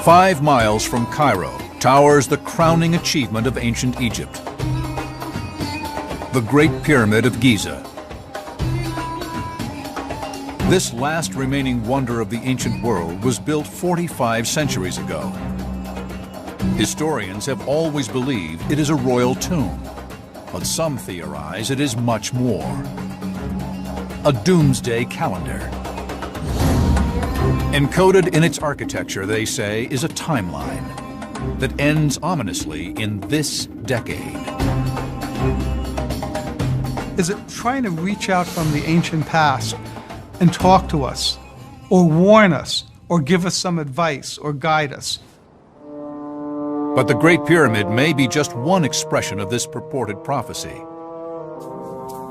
5 miles from Cairo towers the crowning achievement of ancient Egypt, the Great Pyramid of Giza. This last remaining wonder of the ancient world was built 45 centuries ago. Historians have always believed it is a royal tomb, but some theorize it is much more. A doomsday calendar. Encoded in its architecture, they say, is a timeline that ends ominously in this decade. Is it trying to reach out from the ancient past and talk to us, or warn us, or give us some advice, or guide us? But the Great Pyramid may be just one expression of this purported prophecy.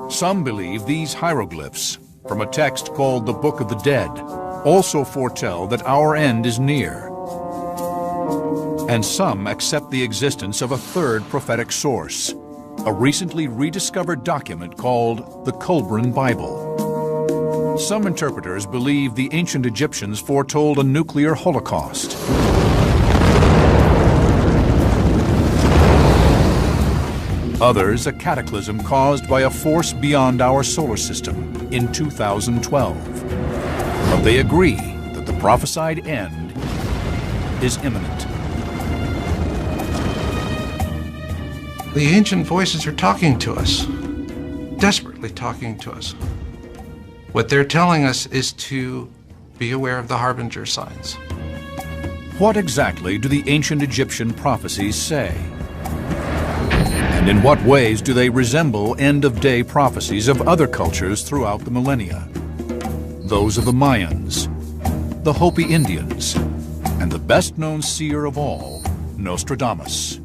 Some believe these hieroglyphs, from a text called the Book of the Dead, also foretell that our end is near. And some accept the existence of a third prophetic source, a recently rediscovered document called the Qumran Bible. Some interpreters believe the ancient Egyptians foretold a nuclear holocaust. Others, a cataclysm caused by a force beyond our solar system in 2012. But they agree that the prophesied end is imminent. The ancient voices are talking to us, desperately talking to us. What they're telling us is to be aware of the harbinger signs. What exactly do the ancient Egyptian prophecies say? And in what ways do they resemble end-of-day prophecies of other cultures throughout the millennia? Those of the Mayans, the Hopi Indians, and the best-known seer of all, Nostradamus.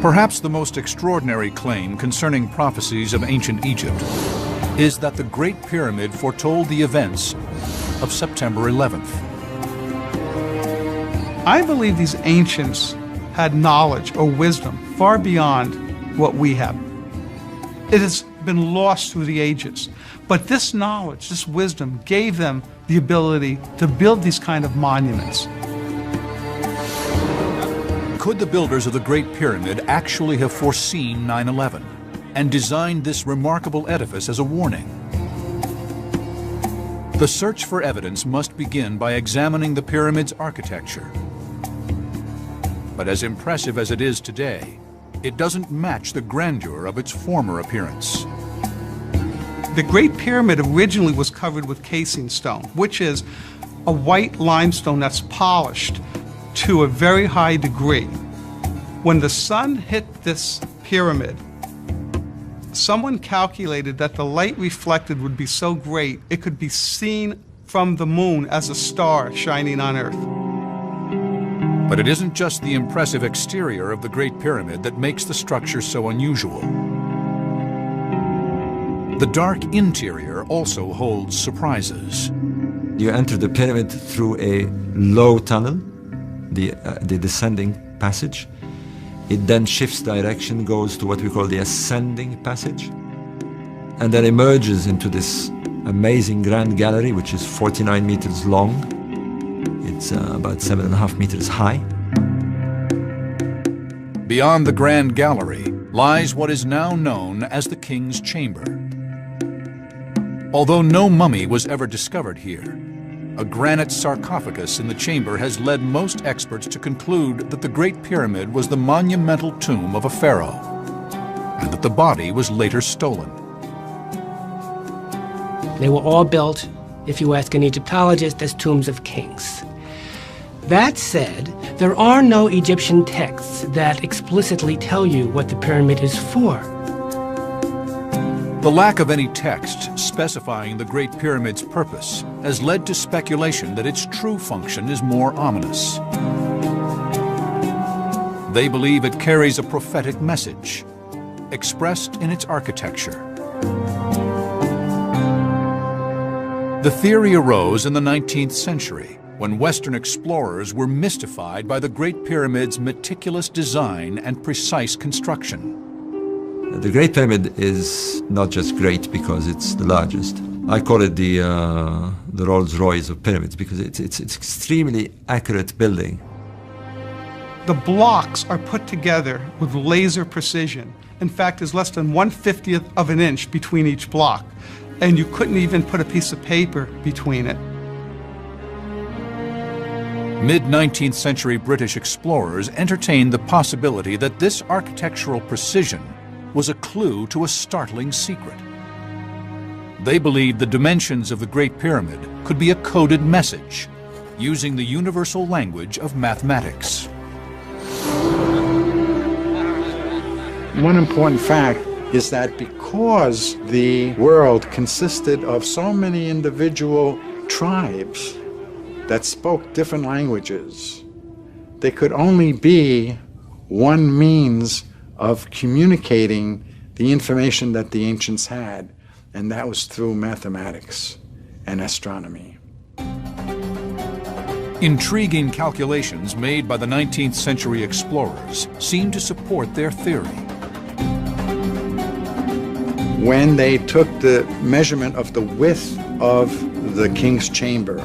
Perhaps the most extraordinary claim concerning prophecies of ancient Egypt is that the Great Pyramid foretold the events of September 11th. I believe these ancients had knowledge or wisdom far beyond what we have. It has been lost through the ages. But this knowledge, this wisdom, gave them the ability to build these kind of monuments. Could the builders of the Great Pyramid actually have foreseen 9/11 and designed this remarkable edifice as a warning? The search for evidence must begin by examining the pyramid's architecture. But as impressive as it is today, it doesn't match the grandeur of its former appearance. The Great Pyramid originally was covered with casing stone, which is a white limestone that's polished to a very high degree. When the sun hit this pyramid, someone calculated that the light reflected would be so great it could be seen from the moon as a star shining on Earth. But it isn't just the impressive exterior of the Great Pyramid that makes the structure so unusual. The dark interior also holds surprises. You enter the pyramid through a low tunnel, the descending passage. It then shifts direction, goes to what we call the ascending passage, and then emerges into this amazing grand gallery, which is 49 meters long. It's about 7.5 meters high. Beyond the grand gallery lies what is now known as the King's Chamber. Although no mummy was ever discovered here, a granite sarcophagus in the chamber has led most experts to conclude that the Great Pyramid was the monumental tomb of a pharaoh, and that the body was later stolen. They were all built, if you ask an Egyptologist, as tombs of kings. That said, there are no Egyptian texts that explicitly tell you what the pyramid is for. The lack of any text specifying the Great Pyramid's purpose has led to speculation that its true function is more ominous. They believe it carries a prophetic message, expressed in its architecture. The theory arose in the 19th century, when Western explorers were mystified by the Great Pyramid's meticulous design and precise construction. The Great Pyramid is not just great because it's the largest. I call it the Rolls-Royce of pyramids because it's extremely accurate building. The blocks are put together with laser precision. In fact, there's less than 1/50th of an inch between each block, and you couldn't even put a piece of paper between it. Mid-19th century British explorers entertained the possibility that this architectural precision was a clue to a startling secret. They believed the dimensions of the Great Pyramid could be a coded message, using the universal language of mathematics. One important fact is that because the world consisted of so many individual tribes that spoke different languages, there could only be one means of communicating the information that the ancients had, and that was through mathematics and astronomy. Intriguing calculations made by the 19th century explorers seem to support their theory. When they took the measurement of the width of the king's chamber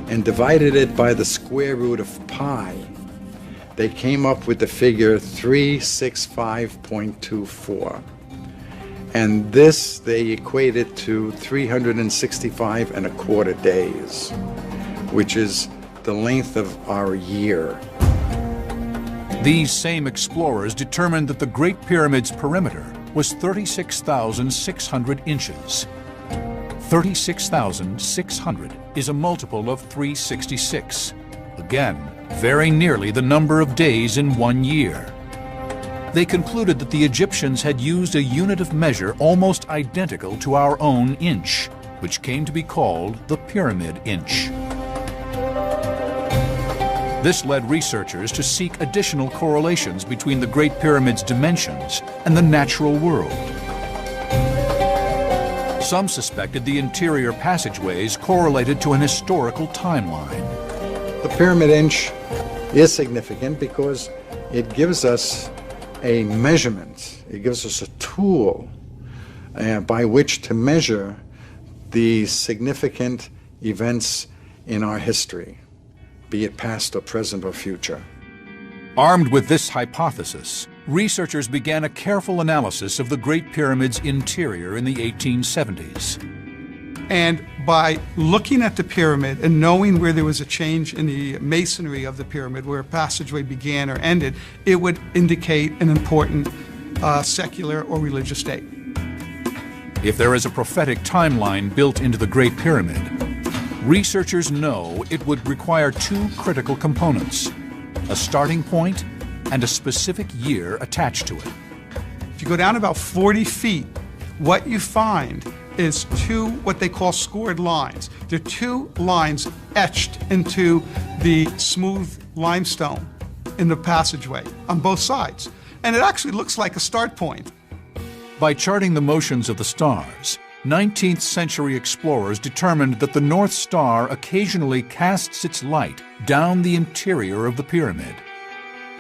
and divided it by the square root of pi, they came up with the figure 365.24. And this they equated to 365.25 days, which is the length of our year. These same explorers determined that the Great Pyramid's perimeter was 36,600 inches. 36,600 is a multiple of 366. Again, very nearly the number of days in 1 year. They concluded that the Egyptians had used a unit of measure almost identical to our own inch, which came to be called the pyramid inch. This led researchers to seek additional correlations between the Great Pyramid's dimensions and the natural world. Some suspected the interior passageways correlated to an historical timeline. The pyramid inch is significant because it gives us a measurement. It gives us a tool by which to measure the significant events in our history, be it past or present or future. Armed with this hypothesis, researchers began a careful analysis of the Great Pyramid's interior in the 1870s. And by looking at the pyramid and knowing where there was a change in the masonry of the pyramid, where a passageway began or ended, it would indicate an important secular or religious date. If there is a prophetic timeline built into the Great Pyramid, researchers know it would require two critical components: a starting point and a specific year attached to it. If you go down about 40 feet, what you find is two what they call scored lines. They're two lines etched into the smooth limestone in the passageway on both sides. And it actually looks like a start point. By charting the motions of the stars, 19th century explorers determined that the North Star occasionally casts its light down the interior of the pyramid.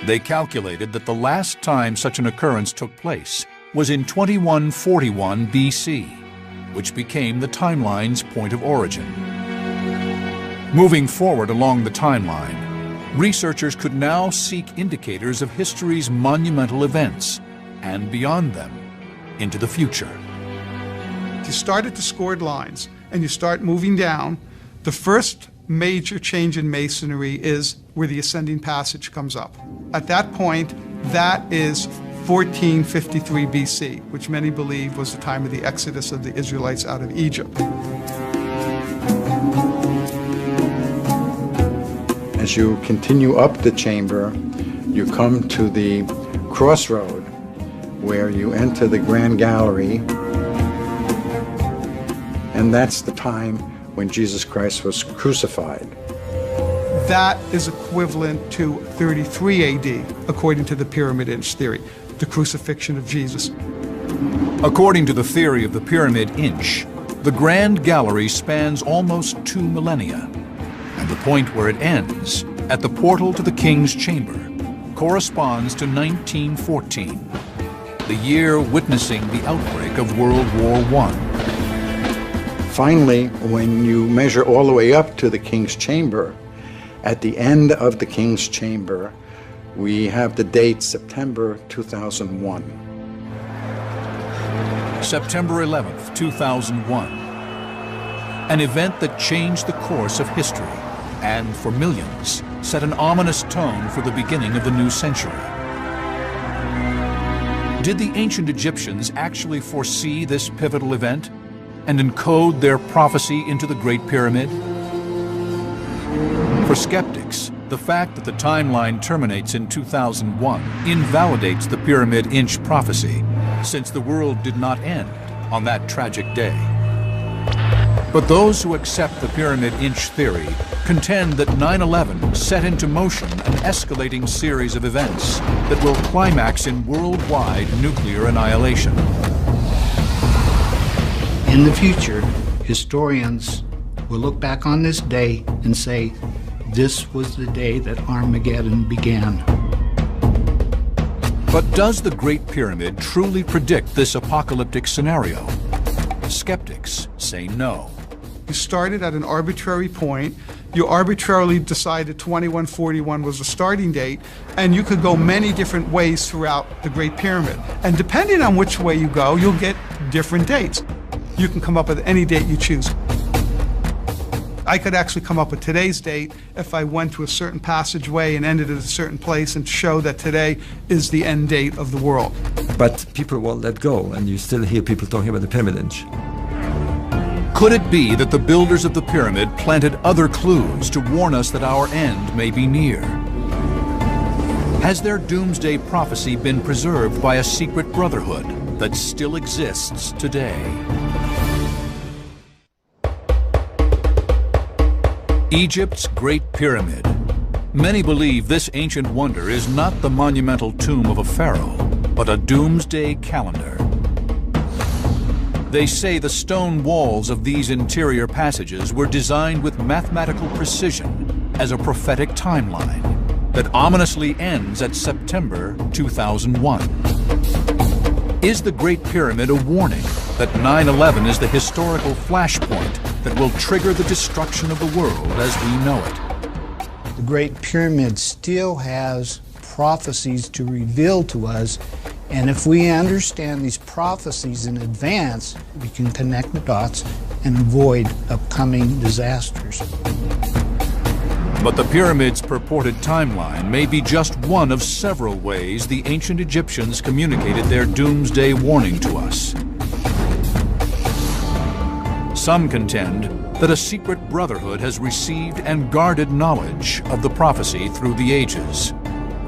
They calculated that the last time such an occurrence took place was in 2141 BC, which became the timeline's point of origin. Moving forward along the timeline, researchers could now seek indicators of history's monumental events, and beyond them, into the future. If you start at the scored lines and you start moving down, the first major change in masonry is where the ascending passage comes up. At that point, that is 1453 BC, which many believe was the time of the exodus of the Israelites out of Egypt. As you continue up the chamber, you come to the crossroad where you enter the Grand Gallery, and that's the time when Jesus Christ was crucified. That is equivalent to 33 AD, according to the pyramid inch theory, the crucifixion of Jesus. According to the theory of the pyramid inch, the Grand Gallery spans almost 2 millennia, and the point where it ends, at the portal to the King's Chamber, corresponds to 1914, the year witnessing the outbreak of World War I. Finally, when you measure all the way up to the king's chamber, at the end of the king's chamber, we have the date September 2001. September 11th, 2001. An event that changed the course of history and, for millions, set an ominous tone for the beginning of the new century. Did the ancient Egyptians actually foresee this pivotal event and encode their prophecy into the Great Pyramid? For skeptics, the fact that the timeline terminates in 2001 invalidates the Pyramid Inch prophecy, since the world did not end on that tragic day. But those who accept the Pyramid Inch theory contend that 9/11 set into motion an escalating series of events that will climax in worldwide nuclear annihilation. In the future, historians will look back on this day and say, this was the day that Armageddon began. But does the Great Pyramid truly predict this apocalyptic scenario? Skeptics say no. You started at an arbitrary point. You arbitrarily decided 2141 was the starting date, and you could go many different ways throughout the Great Pyramid. And depending on which way you go, you'll get different dates. You can come up with any date you choose. I could actually come up with today's date if I went to a certain passageway and ended at a certain place and show that today is the end date of the world. But people won't let go, and you still hear people talking about the Pyramid Inch. Could it be that the builders of the pyramid planted other clues to warn us that our end may be near? Has their doomsday prophecy been preserved by a secret brotherhood that still exists today? Egypt's Great Pyramid. Many believe this ancient wonder is not the monumental tomb of a pharaoh, but a doomsday calendar. They say the stone walls of these interior passages were designed with mathematical precision as a prophetic timeline that ominously ends at September 2001. Is the Great Pyramid a warning that 9/11 is the historical flashpoint that will trigger the destruction of the world as we know it? The Great Pyramid still has prophecies to reveal to us, and if we understand these prophecies in advance, we can connect the dots and avoid upcoming disasters. But the pyramid's purported timeline may be just one of several ways the ancient Egyptians communicated their doomsday warning to us. Some contend that a secret brotherhood has received and guarded knowledge of the prophecy through the ages,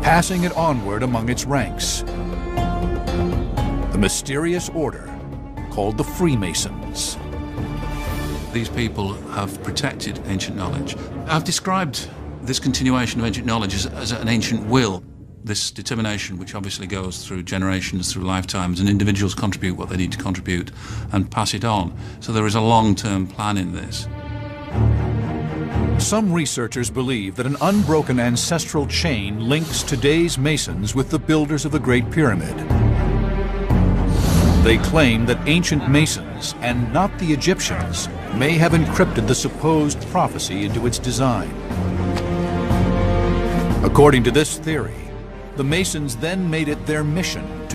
passing it onward among its ranks. The mysterious order called the Freemasons. These people have protected ancient knowledge. I've described this continuation of ancient knowledge as an ancient will, this determination which obviously goes through generations, through lifetimes, and individuals contribute what they need to contribute and pass it on. So there is a long-term plan in this. Some researchers believe that an unbroken ancestral chain links today's Masons with the builders of the Great Pyramid. They claim that ancient Masons, and not the Egyptians, may have encrypted the supposed prophecy into its design. According to this theory, the Masons then made it their mission